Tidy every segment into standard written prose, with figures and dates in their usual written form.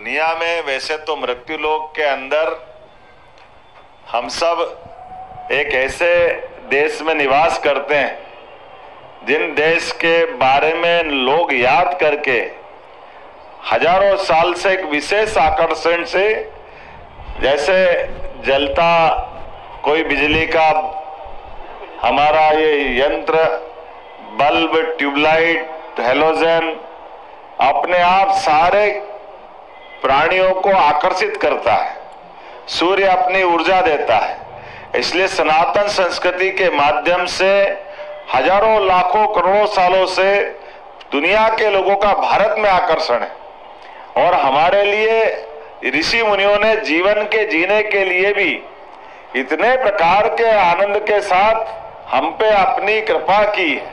दुनिया में वैसे तो मृत्यु लोक के अंदर हम सब एक ऐसे देश में निवास करते हैं जिन देश के बारे में लोग याद करके हजारों साल से एक विशेष आकर्षण से, जैसे जलता कोई बिजली का हमारा ये यंत्र, बल्ब, ट्यूबलाइट, हैलोजन अपने आप सारे प्राणियों को आकर्षित करता है। सूर्य अपनी ऊर्जा देता है। इसलिए सनातन संस्कृति के माध्यम से हजारों लाखों करोड़ों सालों से दुनिया के लोगों का भारत में आकर्षण है। और हमारे लिए ऋषि मुनियों ने जीवन के जीने के लिए भी इतने प्रकार के आनंद के साथ हम पे अपनी कृपा की है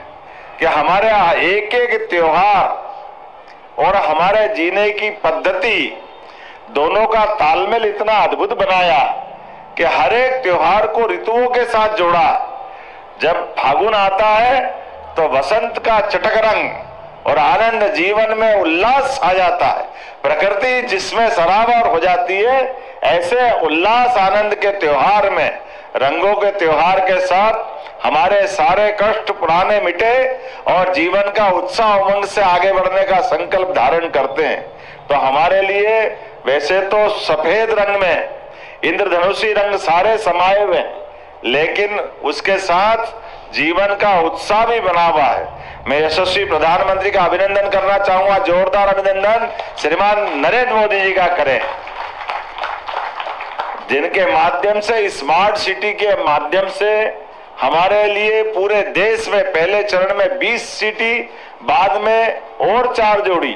कि हमारे एक एक त्योहार और हमारे जीने की पद्धति दोनों का तालमेल इतना अद्भुत बनाया कि हर एक त्योहार को ऋतुओं के साथ जोड़ा। जब फागुन आता है तो वसंत का चटक रंग और आनंद, जीवन में उल्लास आ जाता है। प्रकृति जिसमें सराबोर हो जाती है, ऐसे उल्लास आनंद के त्योहार में, रंगों के त्योहार के साथ हमारे सारे कष्ट पुराने मिटे और जीवन का उत्साह उमंग से आगे बढ़ने का संकल्प धारण करते हैं। तो हमारे लिए वैसे तो सफेद रंग में इंद्रधनुषी रंग सारे समाये हुए हैं, लेकिन उसके साथ जीवन का उत्साह भी बना हुआ है। मैं यशस्वी प्रधानमंत्री का अभिनंदन करना चाहूंगा। जोरदार अभिनंदन श्रीमान नरेंद्र मोदी जी का करें, जिनके माध्यम से, स्मार्ट सिटी के माध्यम से हमारे लिए पूरे देश में पहले चरण में 20 सिटी, बाद में और 4 जोड़ी,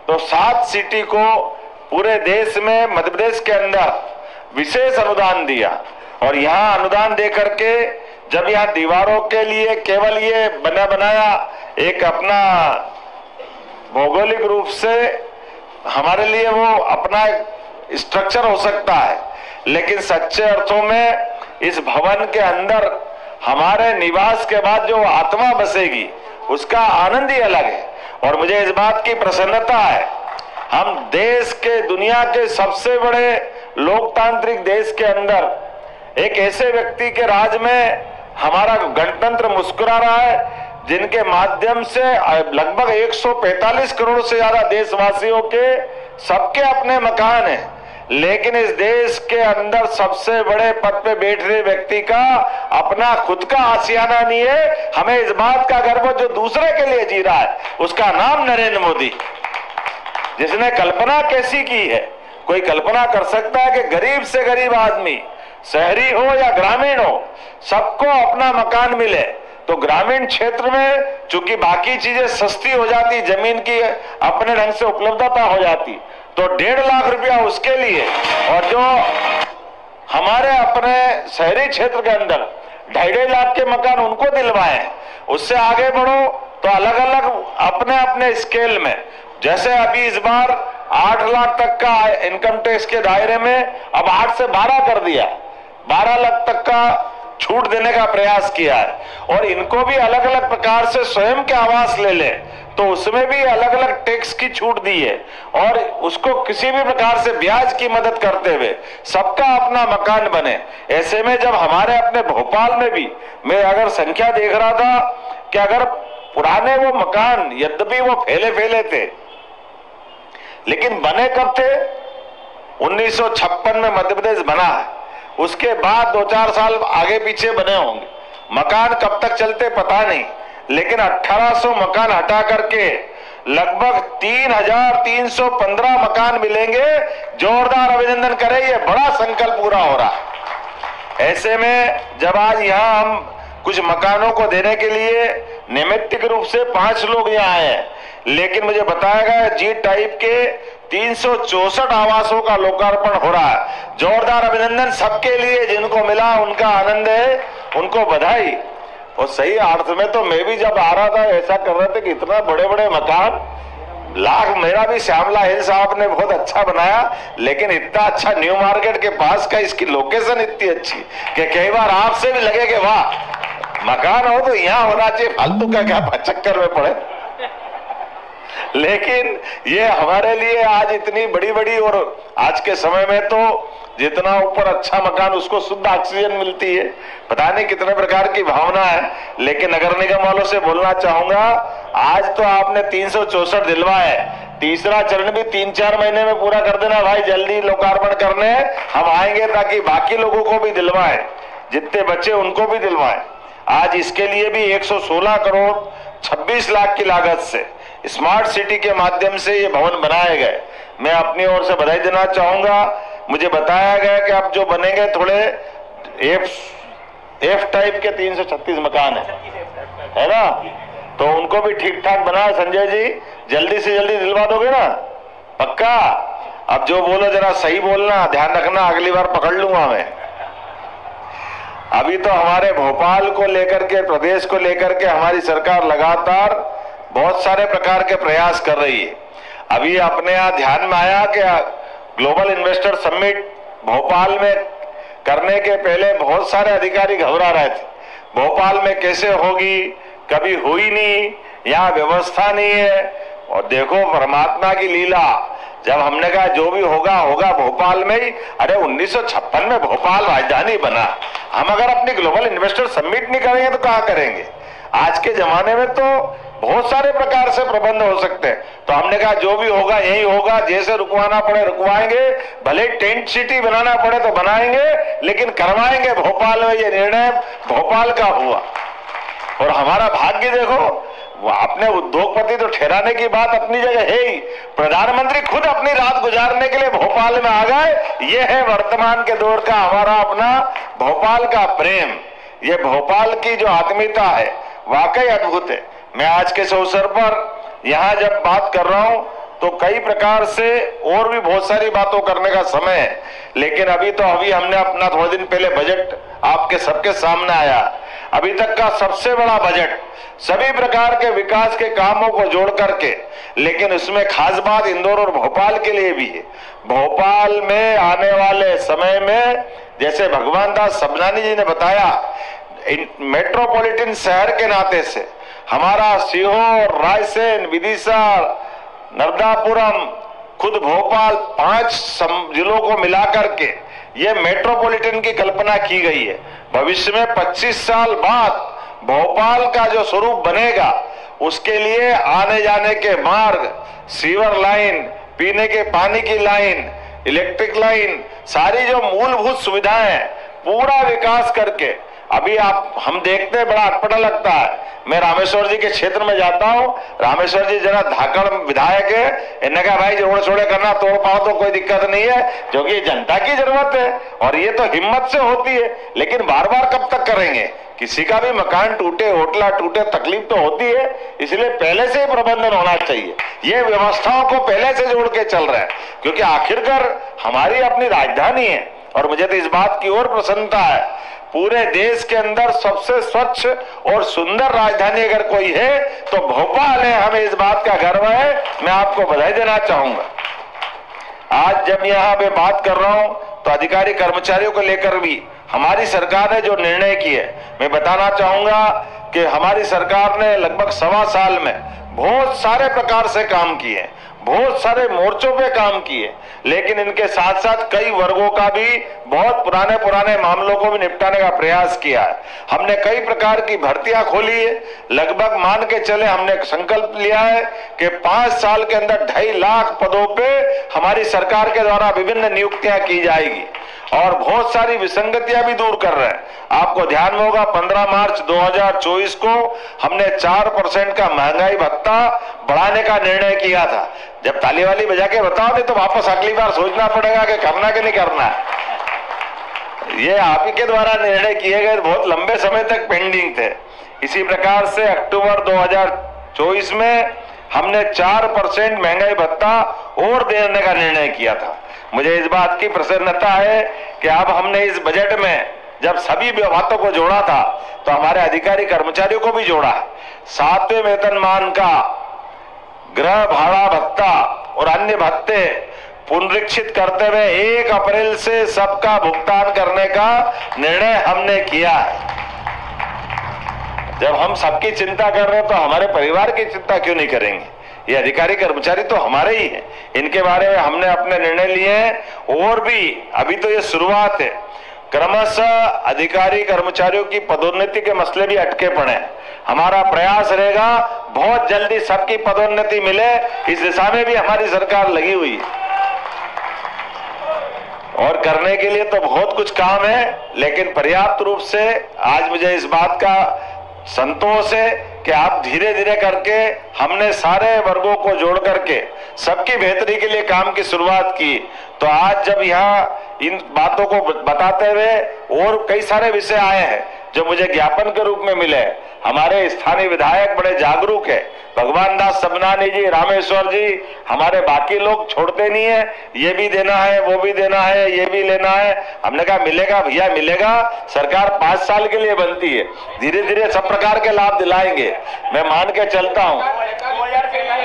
तो 7 सिटी को पूरे देश में, मध्य प्रदेश के अंदर विशेष अनुदान दिया। और यहाँ अनुदान दे करके जब यहाँ दीवारों के लिए केवल ये बनाया एक अपना भौगोलिक रूप से हमारे लिए वो अपना स्ट्रक्चर हो सकता है, लेकिन सच्चे अर्थों में इस भवन के अंदर हमारे निवास के बाद जो आत्मा बसेगी उसका आनंद ही अलग है। और मुझे इस बात की प्रसन्नता है, हम देश के, दुनिया के सबसे बड़े लोकतांत्रिक देश के अंदर एक ऐसे व्यक्ति के राज में हमारा गणतंत्र मुस्कुरा रहा है, जिनके माध्यम से लगभग 145 करोड़ से ज्यादा देशवासियों के सबके अपने मकान हैं, लेकिन इस देश के अंदर सबसे बड़े पद पे बैठ रहे व्यक्ति का अपना खुद का आशियाना नहीं है। हमें इस बात का गर्व है, जो दूसरे के लिए जी रहा है उसका नाम नरेंद्र मोदी, जिसने कल्पना कैसी की है। कोई कल्पना कर सकता है कि गरीब से गरीब आदमी, शहरी हो या ग्रामीण हो, सबको अपना मकान मिले। तो ग्रामीण क्षेत्र में चूंकि बाकी चीजें सस्ती हो जाती, जमीन की अपने ढंग से उपलब्धता हो जाती, तो 1.5 लाख रुपया उसके लिए, और जो हमारे अपने शहरी क्षेत्र के अंदर 2.5 लाख के मकान उनको दिलवाए। उससे आगे बढ़ो तो अलग अलग अपने अपने स्केल में, जैसे अभी इस बार 8 लाख तक का इनकम टैक्स के दायरे में अब 8 से 12 कर दिया, 12 लाख तक का छूट देने का प्रयास किया है। और इनको भी अलग अलग प्रकार से स्वयं के आवास ले ले तो उसमें भी अलग अलग टैक्स की छूट दी है, और उसको किसी भी प्रकार से ब्याज की मदद करते हुए सबका अपना मकान बने। ऐसे में जब हमारे अपने भोपाल में भी मैं अगर संख्या देख रहा था कि अगर पुराने वो मकान यद्यपि वो फैले फैले थे, लेकिन बने कब थे? 1956 में मध्य प्रदेश बना है, उसके बाद 2-4 साल आगे पीछे बने होंगे। मकान कब तक चलते पता नहीं, लेकिन 1800 मकान हटा करके लगभग 3315 मकान मिलेंगे। जोरदार अभिनंदन करें, ये बड़ा संकल्प पूरा हो रहा है। ऐसे में जब आज यहाँ हम कुछ मकानों को देने के लिए नैमित्तिक रूप से 5 लोग यहाँ आए हैं, लेकिन मुझे बताया गया जी टाइप के 364 आवासों का लोकार्पण हो रहा है। जोरदार अभिनंदन सबके लिए, जिनको मिला उनका आनंद है, उनको बधाई। और सही अर्थ में तो मैं भी जब आ रहा था ऐसा कर रहे थे कि इतना बड़े बड़े मकान, लाख मेरा भी श्यामला हिल साहब ने बहुत अच्छा बनाया, लेकिन इतना अच्छा न्यू मार्केट के पास का, इसकी लोकेशन इतनी अच्छी कि कई बार आपसे भी लगे कि वाह, मकान हो तो यहाँ होना चाहिए, फालतू का क्या चक्कर में पड़े। लेकिन ये हमारे लिए आज इतनी बड़ी बड़ी, और आज के समय में तो जितना ऊपर अच्छा मकान उसको शुद्ध ऑक्सीजन मिलती है, पता नहीं कितने प्रकार की भावना है। लेकिन नगर निगम वालों से बोलना चाहूंगा, आज तो आपने 364 दिलवाए, तीसरा चरण भी 3-4 महीने में पूरा कर देना भाई, जल्दी लोकार्पण करने हम आएंगे ताकि बाकी लोगों को भी दिलवाएं, जितने बच्चे उनको भी दिलवाएं। आज इसके लिए भी 116 करोड़ 26 लाख की लागत से स्मार्ट सिटी के माध्यम से ये भवन बनाए गए। मैं अपनी ओर से बधाई देना चाहूंगा। मुझे बताया गया कि अब जो बनेंगे थोड़े एफ टाइप के 336 मकान है ना, तो उनको भी ठीक ठाक बना। संजय जी जल्दी से जल्दी दिलवा दोगे ना, पक्का? अब जो बोलो जरा सही बोलना, ध्यान रखना, अगली बार पकड़ लूंगा मैं। अभी तो हमारे भोपाल को लेकर के, प्रदेश को लेकर के हमारी सरकार लगातार बहुत सारे प्रकार के प्रयास कर रही है। अभी अपने यहाँ ध्यान में आया कि ग्लोबल इन्वेस्टर समिट भोपाल में करने के पहले बहुत सारे अधिकारी घबरा रहे थे, भोपाल में कैसे होगी, कभी हुई नहीं, यहाँ व्यवस्था नहीं है। और देखो परमात्मा की लीला, जब हमने कहा जो भी होगा होगा भोपाल में ही, अरे 1956 में भोपाल राजधानी बना। हम अगर अपनी ग्लोबल इन्वेस्टर समिट नहीं करेंगे तो कहाँ करेंगे? आज के जमाने में तो बहुत सारे प्रकार से प्रबंध हो सकते हैं, तो हमने कहा जो भी होगा यही होगा, जैसे रुकवाना पड़े रुकवाएंगे, भले टेंट सिटी बनाना पड़े तो बनाएंगे, लेकिन करवाएंगे भोपाल में। ये निर्णय भोपाल का हुआ। और हमारा भाग्य देखो, अपने उद्योगपति तो ठहराने की बात अपनी जगह है ही, प्रधानमंत्री खुद अपनी रात गुजारने के लिए भोपाल में आ गए। ये है वर्तमान के दौर का हमारा अपना भोपाल का प्रेम। ये भोपाल की जो आत्मीयता है वाकई अद्भुत है। मैं आज के इस अवसर पर यहाँ जब बात कर रहा हूँ तो कई प्रकार से और भी बहुत सारी बातों करने का समय है, लेकिन अभी हमने अपना थोड़े दिन पहले बजट आपके सबके सामने आया। अभी तक का सबसे बड़ा बजट, सभी प्रकार के विकास के कामों को जोड़ करके, लेकिन उसमें खास बात इंदौर और भोपाल के लिए भी है। भोपाल में आने वाले समय में, जैसे भगवान दास सबनानी जी ने बताया, मेट्रोपॉलिटन शहर के नाते से हमारा सीहोर, रायसेन, विदिशा, नर्मदापुरम, खुद भोपाल, 5 जिलों को मिलाकर के ये मेट्रोपॉलिटन की कल्पना की गई है। भविष्य में 25 साल बाद भोपाल का जो स्वरूप बनेगा, उसके लिए आने जाने के मार्ग, सीवर लाइन, पीने के पानी की लाइन, इलेक्ट्रिक लाइन, सारी जो मूलभूत सुविधाएं, पूरा विकास करके, अभी हम देखते हैं बड़ा अटपटा लगता है। मैं रामेश्वर जी के क्षेत्र में जाता हूँ, रामेश्वर जी जरा धाकड़ विधायक है, इन्होंने कहा भाई जोड़ छोड़े करना तोड़ पाओ तो कोई दिक्कत नहीं है, क्योंकि जनता की जरूरत है और ये तो हिम्मत से होती है। लेकिन बार बार कब तक करेंगे? किसी का भी मकान टूटे, होटला टूटे, तकलीफ तो होती है, इसलिए पहले से ही प्रबंधन होना चाहिए। ये व्यवस्थाओं को पहले से जोड़ के चल रहा है, क्योंकि आखिरकार हमारी अपनी राजधानी है। और मुझे तो इस बात की और प्रसन्नता है, पूरे देश के अंदर सबसे स्वच्छ और सुंदर राजधानी अगर कोई है तो भोपाल है। हमें इस बात का गर्व है, मैं आपको बधाई देना चाहूंगा। आज जब यहाँ पे बात कर रहा हूं तो अधिकारी कर्मचारियों को लेकर भी हमारी सरकार ने जो निर्णय किए, मैं बताना चाहूंगा कि हमारी सरकार ने लगभग 1.25 साल में बहुत सारे प्रकार से काम किए, बहुत सारे मोर्चों पे काम किए, लेकिन इनके साथ साथ कई वर्गों का भी बहुत पुराने मामलों को भी निपटाने का प्रयास किया है। हमने कई प्रकार की भर्तियां खोली है। लगभग मान के चले, हमने संकल्प लिया है कि 5 साल के अंदर 2.5 लाख पदों पे हमारी सरकार के द्वारा विभिन्न नियुक्तियां की जाएगी और बहुत सारी विसंगतियां भी दूर कर रहे हैं। आपको ध्यान में होगा 15 मार्च 2024 को हमने 4% का महंगाई भत्ता बढ़ाने का निर्णय किया था। जब ताली वाली बजा के बताओ, नहीं तो वापस अगली बार सोचना पड़ेगा कि करना कि नहीं करना है। ये आप ही के द्वारा निर्णय किए गए, बहुत लंबे समय तक पेंडिंग थे। इसी प्रकार से अक्टूबर 2024 में हमने 4% महंगाई भत्ता और देने का निर्णय किया था। मुझे इस बात की प्रसन्नता है कि अब हमने इस बजट में जब सभी बातों को जोड़ा था तो हमारे अधिकारी कर्मचारियों को भी जोड़ा है। 7वें वेतनमान का गृह भाड़ा भत्ता और अन्य भत्ते पुनरीक्षित करते हुए 1 अप्रैल से सबका भुगतान करने का निर्णय हमने किया है। जब हम सबकी चिंता कर रहे हैं तो हमारे परिवार की चिंता क्यों नहीं करेंगे? ये अधिकारी कर्मचारी तो हमारे ही हैं, इनके बारे में हमने अपने निर्णय लिए हैं। और भी अभी तो ये शुरुआत है, क्रमशः अधिकारी कर्मचारियों की पदोन्नति के मसले भी अटके पड़े हैं। हमारा प्रयास रहेगा बहुत जल्दी सबकी पदोन्नति मिले, इस दिशा में भी हमारी सरकार लगी हुई है। और करने के लिए तो बहुत कुछ काम है, लेकिन पर्याप्त रूप से आज मुझे इस बात का संतोष है कि आप धीरे धीरे करके हमने सारे वर्गों को जोड़ करके सबकी बेहतरी के लिए काम की शुरुआत की। तो आज जब यहाँ इन बातों को बताते हुए और कई सारे विषय आए हैं जो मुझे ज्ञापन के रूप में मिले, हमारे स्थानीय विधायक बड़े जागरूक है, भगवान दास सबनानी जी, रामेश्वर जी, हमारे बाकी लोग छोड़ते नहीं है, ये भी देना है, वो भी देना है, ये भी लेना है। हमने कहा मिलेगा भैया मिलेगा, सरकार 5 साल के लिए बनती है, धीरे धीरे सब प्रकार के लाभ दिलाएंगे, मैं मान के चलता हूँ।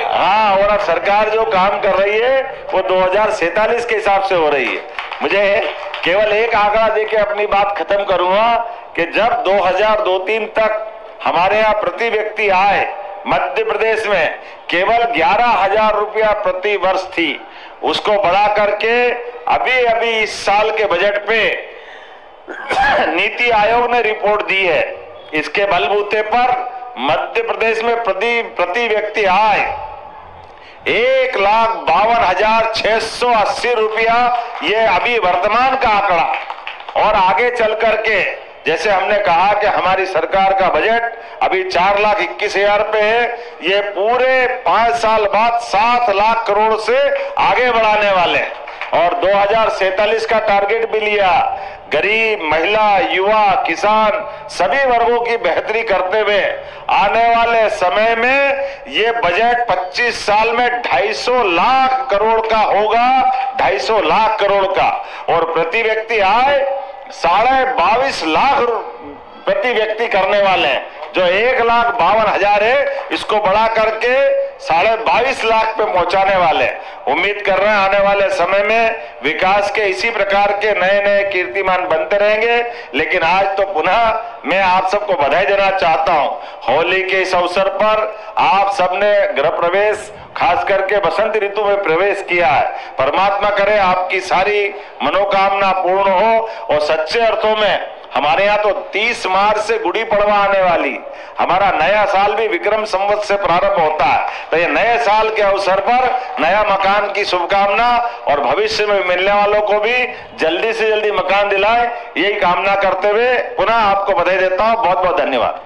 हाँ, और अब सरकार जो काम कर रही है वो 2047 के हिसाब से हो रही है। मुझे केवल एक आंकड़ा देके अपनी बात खत्म करूंगा कि जब 2002-03 तक हमारे यहाँ प्रति व्यक्ति आय मध्य प्रदेश में केवल 11,000 रुपया प्रति वर्ष थी, उसको बढ़ा करके अभी इस साल के बजट पे नीति आयोग ने रिपोर्ट दी है, इसके बलबूते पर मध्य प्रदेश में प्रति व्यक्ति आय 1,52,680 रुपया, ये अभी वर्तमान का आंकड़ा। और आगे चल करके जैसे हमने कहा कि हमारी सरकार का बजट अभी 4,21,000 पे है, ये पूरे 5 साल बाद 7 लाख करोड़ से आगे बढ़ाने वाले हैं। और 2047 का टारगेट भी लिया, गरीब, महिला, युवा, किसान सभी वर्गों की बेहतरी करते हुए आने वाले समय में ये बजट 25 साल में 250 लाख करोड़ का होगा, 250 लाख करोड़ का। और प्रति व्यक्ति आय 22.5 लाख प्रति व्यक्ति करने वाले हैं, जो 1,52,000 है इसको बढ़ा करके 22.5 लाख पे पहुंचाने वाले हैं। उम्मीद कर रहे हैं आने वाले समय में विकास के इसी प्रकार के नए नए कीर्तिमान बनते रहेंगे। लेकिन आज तो पुनः मैं आप सबको बधाई देना चाहता हूं, होली के इस अवसर पर आप सबने गृह प्रवेश, खास करके बसंत ऋतु में प्रवेश किया है। परमात्मा करे आपकी सारी मनोकामना पूर्ण हो। और सच्चे अर्थों में हमारे यहाँ तो 30 मार्च से गुड़ी पड़वा आने वाली, हमारा नया साल भी विक्रम संवत से प्रारंभ होता है। तो ये नए साल के अवसर पर नया मकान की शुभकामना, और भविष्य में मिलने वालों को भी जल्दी से जल्दी मकान दिलाए, यही कामना करते हुए पुनः आपको बधाई देता हूँ। बहुत बहुत धन्यवाद।